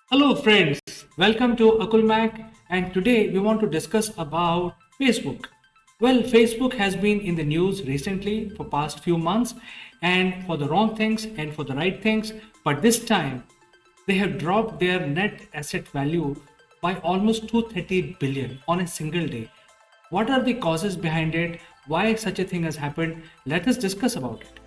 Hello friends, welcome to Akul Mac, and today we want to discuss about Facebook. Well, Facebook has been in the news recently for past few months and for the wrong things and for the right things, but this time they have dropped their net asset value by almost 230 billion on a single day. What are the causes behind it? Why such a thing has happened? Let us discuss about it.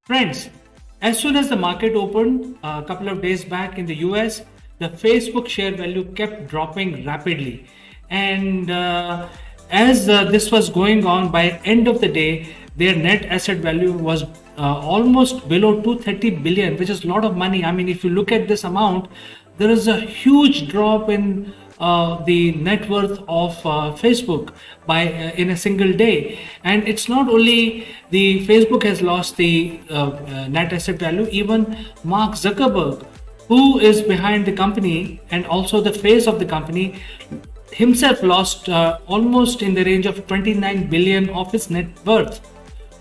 Friends, as soon as the market opened a couple of days back in the US, the Facebook share value kept dropping rapidly. And as this was going on, by end of the day, their net asset value was almost below 230 billion, which is a lot of money. I mean, if you look at this amount, there is a huge drop in the net worth of Facebook by in a single day. And it's not only the Facebook has lost the net asset value, even Mark Zuckerberg, who is behind the company and also the face of the company, himself lost almost in the range of 29 billion of his net worth.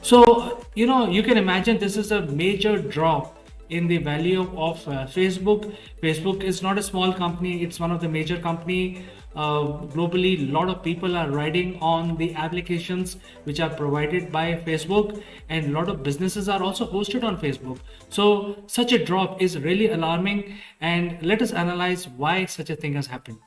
So, you can imagine this is a major drop in the value of Facebook. Facebook is not a small company; it's one of the major company globally. A lot of people are riding on the applications which are provided by Facebook, and a lot of businesses are also hosted on Facebook. So, such a drop is really alarming. And let us analyze why such a thing has happened.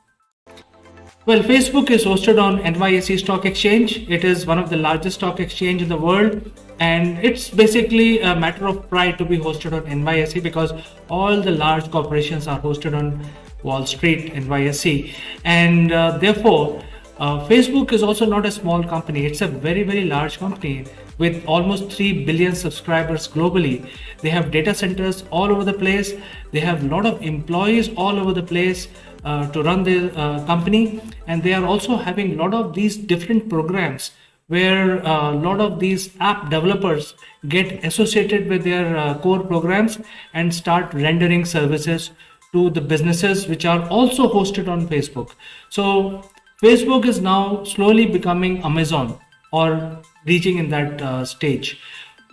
Well, Facebook is hosted on NYSE Stock Exchange. It is one of the largest stock exchange in the world, and it's basically a matter of pride to be hosted on NYSE because all the large corporations are hosted on Wall Street, NYSE, and therefore, Facebook is also not a small company. It's a very, very large company with almost 3 billion subscribers globally. They have data centers all over the place. They have a lot of employees all over the place to run their company, and they are also having a lot of these different programs where a lot of these app developers get associated with their core programs and start rendering services to the businesses which are also hosted on Facebook. So Facebook is now slowly becoming Amazon or reaching in that stage.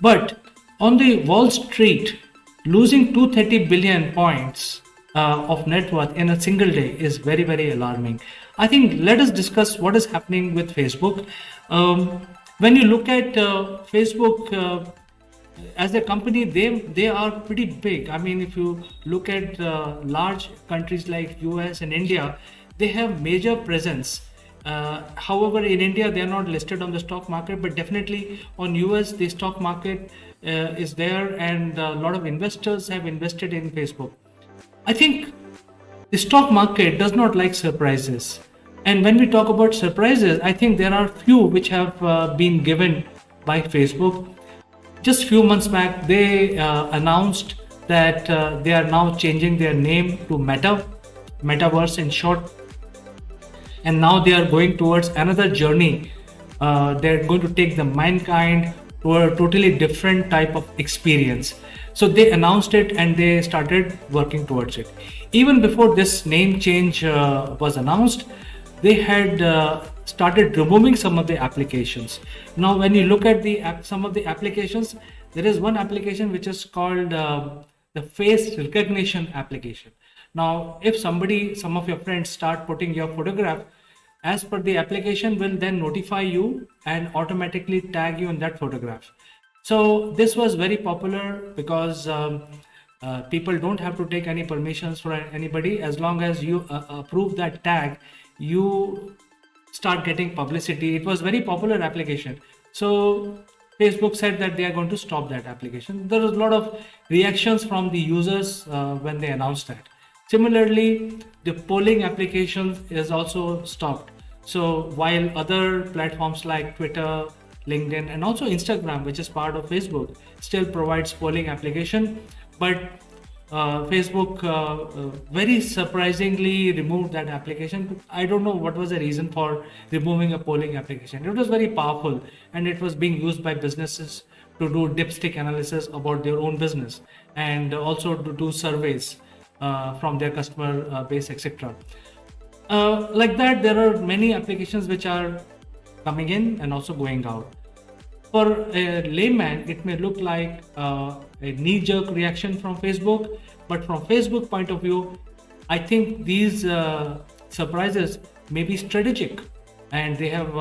But on the Wall Street, losing 230 billion points of net worth in a single day is very, very alarming. I think let us discuss what is happening with Facebook. When you look at Facebook, as a company, they are pretty big. I mean, if you look at large countries like US and India, they have major presence. However, in India, they are not listed on the stock market, but definitely on US, the stock market is there, and a lot of investors have invested in Facebook. I think the stock market does not like surprises. And when we talk about surprises, I think there are few which have been given by Facebook. Just few months back, they announced that they are now changing their name to Metaverse in short, and now they are going towards another journey. They're going to take the mankind to a totally different type of experience. So they announced it and they started working towards it. Even before this name change was announced, they had started removing some of the applications. Now, when you look at some of the applications, there is one application which is called the face recognition application. Now, if some of your friends start putting your photograph, as per the application will then notify you and automatically tag you in that photograph. So this was very popular because people don't have to take any permissions from anybody. As long as you approve that tag, you start getting publicity. It was very popular application. So Facebook said that they are going to stop that application. There was a lot of reactions from the users when they announced that. Similarly, the polling application is also stopped. So while other platforms like Twitter, LinkedIn, and also Instagram, which is part of Facebook, still provides polling application, but Facebook very surprisingly removed that application. I don't know what was the reason for removing a polling application. It was very powerful and it was being used by businesses to do dipstick analysis about their own business and also to do surveys from their customer base, etc. Like that, there are many applications which are coming in and also going out. For a layman, it may look like a knee-jerk reaction from Facebook, but from Facebook point of view, I think these surprises may be strategic, and they have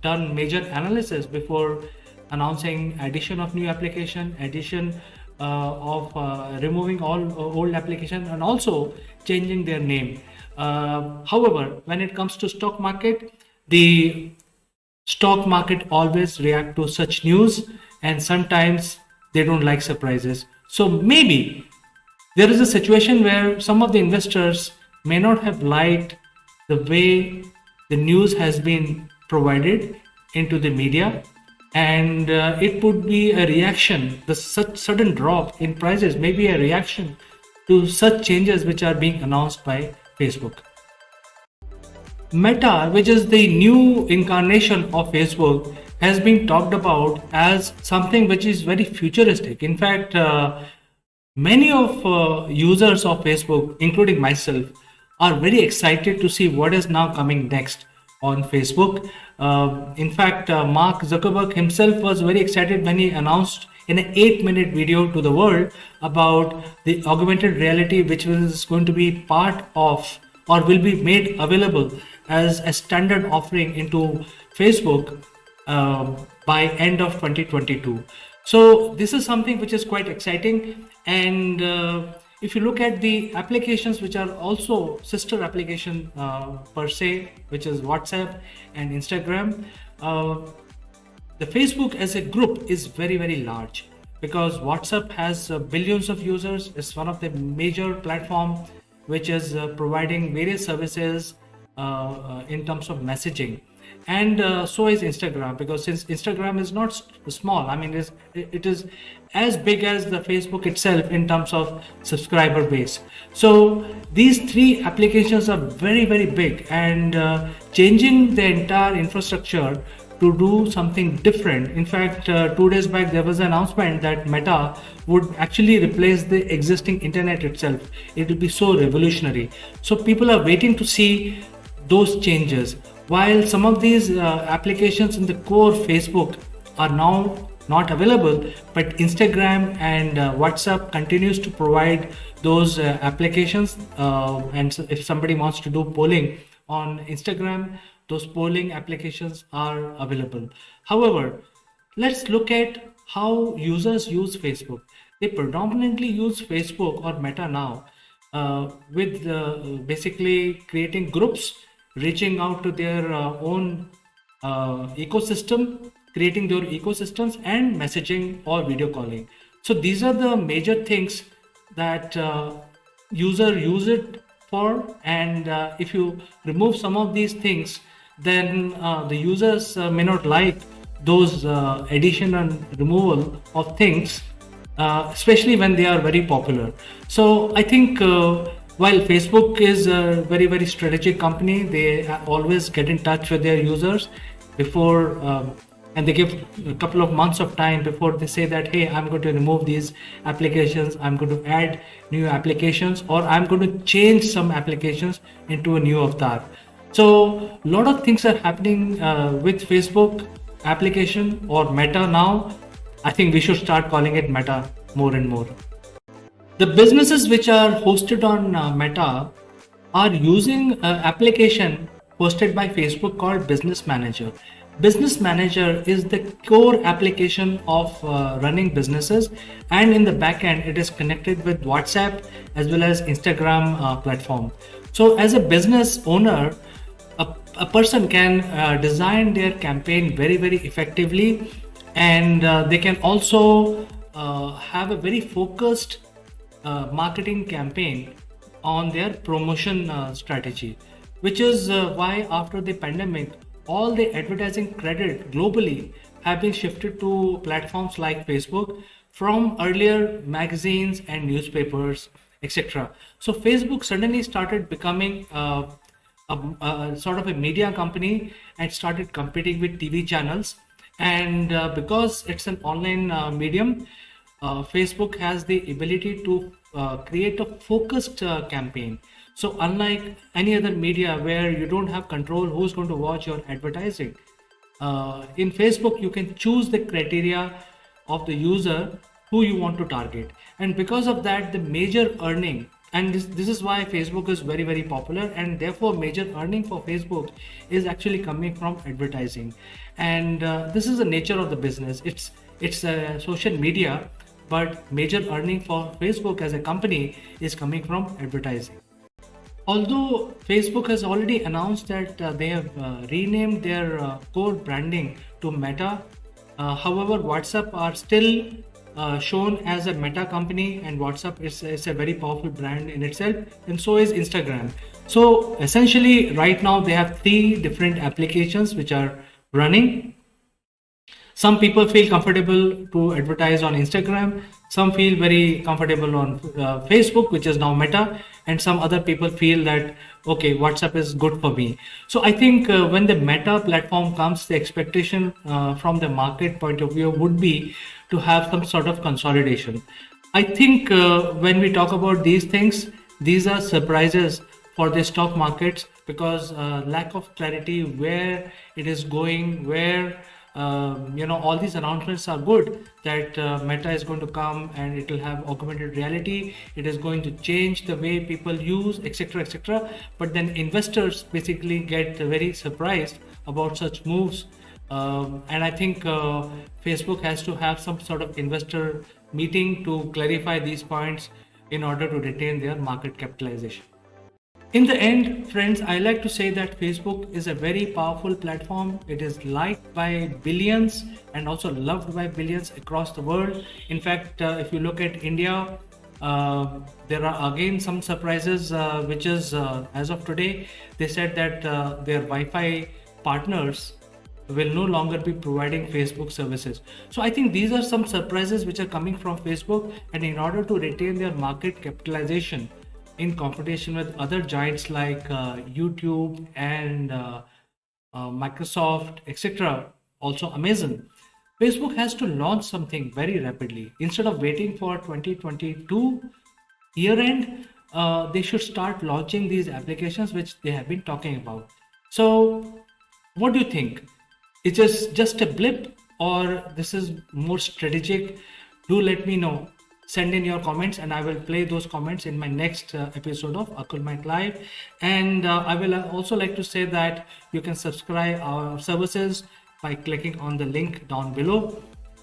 done major analysis before announcing addition of new application, addition of removing all old application, and also changing their name. However, when it comes to stock market, the stock market always react to such news, and sometimes they don't like surprises. So maybe there is a situation where some of the investors may not have liked the way the news has been provided into the media, and it would be a reaction. The such sudden drop in prices may be a reaction to such changes which are being announced by Facebook. Meta, which is the new incarnation of Facebook, has been talked about as something which is very futuristic. In fact, many of users of Facebook, including myself, are very excited to see what is now coming next on Facebook. In fact, Mark Zuckerberg himself was very excited when he announced in an 8-minute video to the world about the augmented reality, which is going to be part of or will be made available as a standard offering into Facebook by end of 2022. So this is something which is quite exciting. And if you look at the applications which are also sister application per se, which is WhatsApp and Instagram, the Facebook as a group is very, very large, because WhatsApp has billions of users. It's one of the major platform which is providing various services in terms of messaging. And so is Instagram, because since Instagram is not small, I mean it is as big as the Facebook itself in terms of subscriber base. So these three applications are very, very big, and changing the entire infrastructure to do something different. In fact, 2 days back there was an announcement that Meta would actually replace the existing internet itself. It will be so revolutionary. So people are waiting to see those changes. While some of these applications in the core Facebook are now not available, but Instagram and WhatsApp continues to provide those applications. And so if somebody wants to do polling on Instagram, those polling applications are available. However, let's look at how users use Facebook. They predominantly use Facebook or Meta now with basically creating groups, reaching out to their own ecosystem, creating their ecosystems, and messaging or video calling. So these are the major things that user use it for. And if you remove some of these things, then the users may not like those addition and removal of things, especially when they are very popular. So I think while Facebook is a very, very strategic company, they always get in touch with their users before, and they give a couple of months of time before they say that, hey, I'm going to remove these applications, I'm going to add new applications, or I'm going to change some applications into a new avatar. So a lot of things are happening with Facebook application or Meta now. I think we should start calling it Meta more and more. The businesses which are hosted on Meta are using an application hosted by Facebook called Business Manager. Business Manager is the core application of running businesses, and in the back end it is connected with WhatsApp as well as Instagram platform. So as a business owner, a person can design their campaign very, very effectively, and they can also have a very focused marketing campaign on their promotion strategy, which is why after the pandemic, all the advertising credit globally have been shifted to platforms like Facebook from earlier magazines and newspapers, etc. So Facebook suddenly started becoming a sort of a media company and started competing with TV channels. And because it's an online medium, Facebook has the ability to create a focused campaign. So unlike any other media where you don't have control who's going to watch your advertising, In Facebook, you can choose the criteria of the user who you want to target, and because of that, the major earning, and this is why Facebook is very very popular, and therefore major earning for Facebook is actually coming from advertising. And this is the nature of the business. It's social media, but major earning for Facebook as a company is coming from advertising. Although Facebook has already announced that they have renamed their core branding to Meta, however, WhatsApp are still shown as a Meta company, and WhatsApp is a very powerful brand in itself, and so is Instagram. So essentially, right now they have three different applications which are running. Some people feel comfortable to advertise on Instagram, some feel very comfortable on Facebook, which is now Meta, and some other people feel that okay, WhatsApp is good for me. So I think when the Meta platform comes, the expectation from the market point of view would be to have some sort of consolidation. I think when we talk about these things, these are surprises for the stock markets, because lack of clarity where it is going, where all these announcements are good that Meta is going to come and it will have augmented reality, it is going to change the way people use, etc., etc. But then investors basically get very surprised about such moves. And I think Facebook has to have some sort of investor meeting to clarify these points in order to retain their market capitalization. In the end, friends, I like to say that Facebook is a very powerful platform. It is liked by billions and also loved by billions across the world. In fact, if you look at India, there are again some surprises, which is as of today, they said that their Wi-Fi partners will no longer be providing Facebook services. So I think these are some surprises which are coming from Facebook, and in order to retain their market capitalization in competition with other giants like YouTube and Microsoft, etc., also Amazon, Facebook has to launch something very rapidly. Instead of waiting for 2022 year end, they should start launching these applications which they have been talking about. So, what do you think? Is this just a blip, or this is more strategic? Do let me know. Send in your comments and I will play those comments in my next episode of Akulmite Live. And I will also like to say that you can subscribe our services by clicking on the link down below.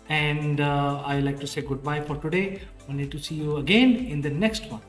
And I like to say goodbye for today. Only to see you again in the next one.